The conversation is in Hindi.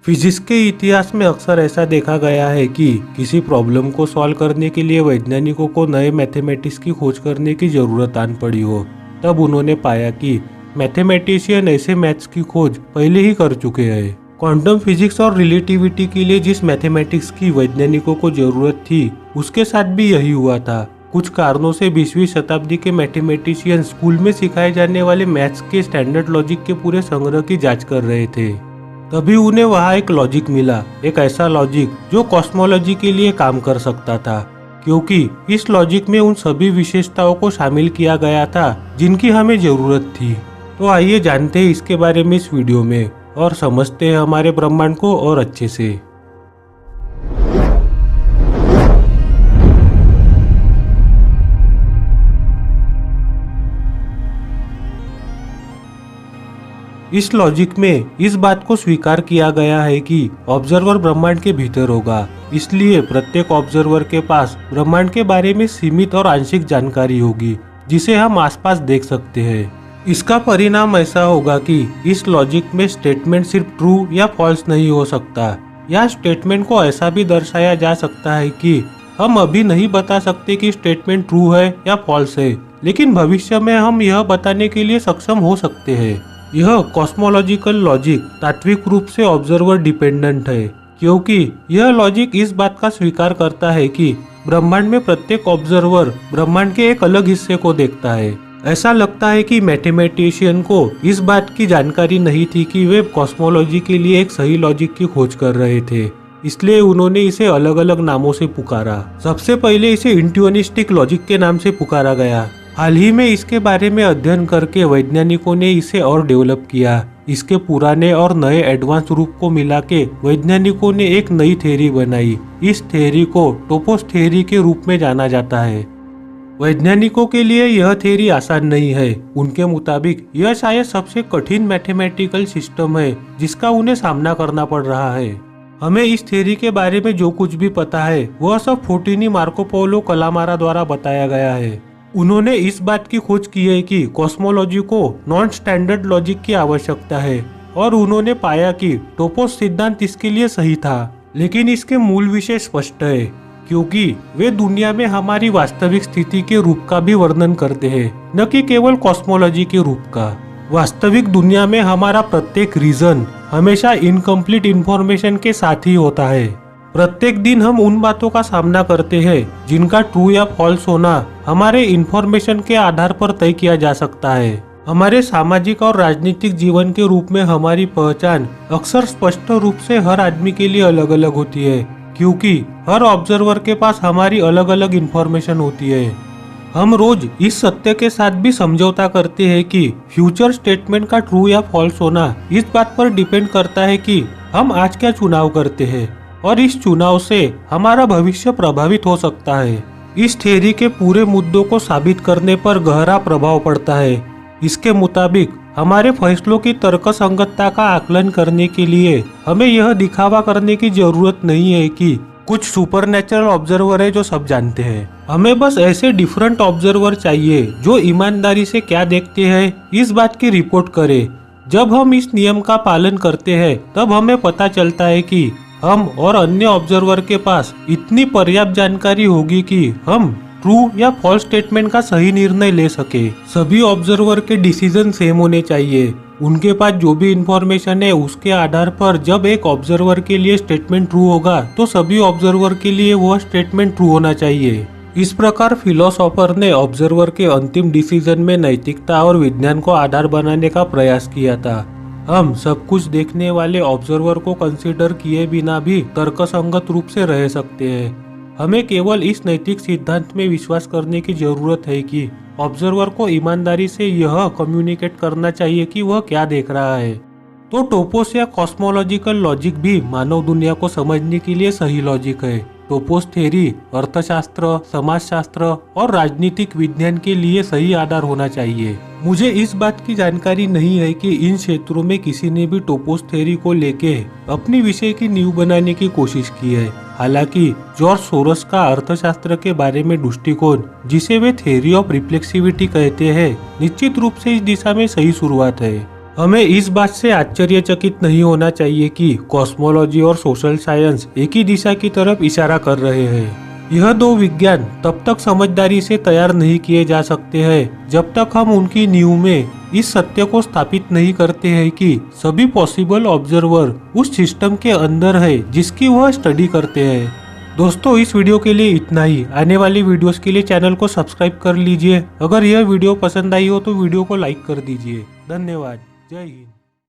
फिजिक्स के इतिहास में अक्सर ऐसा देखा गया है कि किसी प्रॉब्लम को सॉल्व करने के लिए वैज्ञानिकों को नए मैथमेटिक्स की खोज करने की जरूरत आन पड़ी हो। तब उन्होंने पाया कि मैथमेटिशियन ऐसे मैथ्स की खोज पहले ही कर चुके हैं। क्वांटम फिजिक्स और रिलेटिविटी के लिए जिस मैथमेटिक्स की वैज्ञानिकों को जरूरत थी उसके साथ भी यही हुआ था। कुछ कारणों से 20वीं शताब्दी के मैथमेटिशियन स्कूल में सिखाए जाने वाले मैथ्स के स्टैंडर्ड लॉजिक के पूरे संग्रह की जांच कर रहे थे। तभी उन्हें वहाँ एक लॉजिक मिला, एक ऐसा लॉजिक जो कॉस्मोलॉजी के लिए काम कर सकता था, क्योंकि इस लॉजिक में उन सभी विशेषताओं को शामिल किया गया था जिनकी हमें जरूरत थी। तो आइए जानते हैं इसके बारे में इस वीडियो में और समझते हैं हमारे ब्रह्मांड को और अच्छे से। इस लॉजिक में इस बात को स्वीकार किया गया है कि ऑब्जर्वर ब्रह्मांड के भीतर होगा, इसलिए प्रत्येक ऑब्जर्वर के पास ब्रह्मांड के बारे में सीमित और आंशिक जानकारी होगी जिसे हम आसपास देख सकते हैं। इसका परिणाम ऐसा होगा कि इस लॉजिक में स्टेटमेंट सिर्फ ट्रू या फॉल्स नहीं हो सकता। या स्टेटमेंट को ऐसा भी दर्शाया जा सकता है कि हम अभी नहीं बता सकते कि स्टेटमेंट ट्रू है या फॉल्स है, लेकिन भविष्य में हम यह बताने के लिए सक्षम हो सकते हैं। यह कॉस्मोलॉजिकल लॉजिक तात्विक रूप से ऑब्जर्वर डिपेंडेंट है, क्योंकि यह लॉजिक इस बात का स्वीकार करता है कि ब्रह्मांड में प्रत्येक ऑब्जर्वर ब्रह्मांड के एक अलग हिस्से को देखता है। ऐसा लगता है कि मैथमेटिशियन को इस बात की जानकारी नहीं थी कि वे कॉस्मोलॉजी के लिए एक सही लॉजिक की खोज कर रहे थे, इसलिए उन्होंने इसे अलग अलग नामों से पुकारा। सबसे पहले इसे इंट्यूनिस्टिक लॉजिक के नाम से पुकारा गया। हाल ही में इसके बारे में अध्ययन करके वैज्ञानिकों ने इसे और डेवलप किया। इसके पुराने और नए एडवांस रूप को मिला के वैज्ञानिकों ने एक नई थ्योरी बनाई। इस थ्योरी को टोपोस थ्योरी के रूप में जाना जाता है। वैज्ञानिकों के लिए यह थ्योरी आसान नहीं है। उनके मुताबिक यह शायद सबसे कठिन मैथमेटिकल सिस्टम है जिसका उन्हें सामना करना पड़ रहा है। हमें इस थ्योरी के बारे में जो कुछ भी पता है वह सब फोर्टिनी मार्को पोलो कलामारा द्वारा बताया गया है। उन्होंने इस बात की खोज की है कि कॉस्मोलॉजी को नॉन स्टैंडर्ड लॉजिक की आवश्यकता है, और उन्होंने पाया कि टोपोस सिद्धांत इसके लिए सही था। लेकिन इसके मूल विषय स्पष्ट है, क्योंकि वे दुनिया में हमारी वास्तविक स्थिति के रूप का भी वर्णन करते हैं, न कि केवल कॉस्मोलॉजी के रूप का। वास्तविक दुनिया में हमारा प्रत्येक रीजन हमेशा इनकम्प्लीट इंफॉर्मेशन के साथ ही होता है। प्रत्येक दिन हम उन बातों का सामना करते हैं जिनका ट्रू या फॉल्स होना हमारे इंफॉर्मेशन के आधार पर तय किया जा सकता है। हमारे सामाजिक और राजनीतिक जीवन के रूप में हमारी पहचान अक्सर स्पष्ट रूप से हर आदमी के लिए अलग अलग होती है, क्योंकि हर ऑब्जर्वर के पास हमारी अलग अलग इंफॉर्मेशन होती है। हम रोज इस सत्य के साथ भी समझौता करते हैं कि फ्यूचर स्टेटमेंट का ट्रू या फॉल्स होना इस बात पर डिपेंड करता है कि हम आज क्या चुनाव करते हैं, और इस चुनाव से हमारा भविष्य प्रभावित हो सकता है। इस थ्योरी के पूरे मुद्दों को साबित करने पर गहरा प्रभाव पड़ता है। इसके मुताबिक हमारे फैसलों की तर्कसंगतता का आकलन करने के लिए हमें यह दिखावा करने की जरूरत नहीं है कि कुछ सुपरनेचुरल ऑब्जर्वर है जो सब जानते हैं। हमें बस ऐसे डिफरेंट ऑब्जर्वर चाहिए जो ईमानदारी से क्या देखते हैं इस बात की रिपोर्ट करे। जब हम इस नियम का पालन करते हैं तब हमें पता चलता है कि हम और अन्य ऑब्जर्वर के पास इतनी पर्याप्त जानकारी होगी कि हम ट्रू या फॉल्स स्टेटमेंट का सही निर्णय ले सके। सभी ऑब्जर्वर के डिसीजन सेम होने चाहिए। उनके पास जो भी इंफॉर्मेशन है उसके आधार पर जब एक ऑब्जर्वर के लिए स्टेटमेंट ट्रू होगा तो सभी ऑब्जर्वर के लिए वह स्टेटमेंट ट्रू होना चाहिए। इस प्रकार फिलोसोफर ने ऑब्जर्वर के अंतिम डिसीजन में नैतिकता और विज्ञान को आधार बनाने का प्रयास किया था। हम सब कुछ देखने वाले ऑब्जर्वर को कंसीडर किए बिना भी तर्कसंगत रूप से रह सकते हैं। हमें केवल इस नैतिक सिद्धांत में विश्वास करने की जरूरत है कि ऑब्जर्वर को ईमानदारी से यह कम्युनिकेट करना चाहिए कि वह क्या देख रहा है। तो टोपोस या कॉस्मोलॉजिकल लॉजिक भी मानव दुनिया को समझने के लिए सही लॉजिक है। टोपोस थ्योरी अर्थशास्त्र, समाजशास्त्र और राजनीतिक विज्ञान के लिए सही आधार होना चाहिए। मुझे इस बात की जानकारी नहीं है कि इन क्षेत्रों में किसी ने भी टोपोस थ्योरी को लेके अपनी विषय की नींव बनाने की कोशिश की है। हालांकि जॉर्ज सोरोस का अर्थशास्त्र के बारे में दृष्टिकोण, जिसे वे थ्योरी ऑफ रिफ्लेक्सिविटी कहते हैं, निश्चित रूप से इस दिशा में सही शुरुआत है। हमें इस बात से आश्चर्यचकित नहीं होना चाहिए कि कॉस्मोलॉजी और सोशल साइंस एक ही दिशा की तरफ इशारा कर रहे हैं। यह दो विज्ञान तब तक समझदारी से तैयार नहीं किए जा सकते हैं जब तक हम उनकी नींव में इस सत्य को स्थापित नहीं करते हैं कि सभी पॉसिबल ऑब्जर्वर उस सिस्टम के अंदर है जिसकी वह स्टडी करते हैं। दोस्तों, इस वीडियो के लिए इतना ही। आने वाली वीडियोस के लिए चैनल को सब्सक्राइब कर लीजिए। अगर यह वीडियो पसंद आई हो तो वीडियो को लाइक कर दीजिए। धन्यवाद। जय हिंद।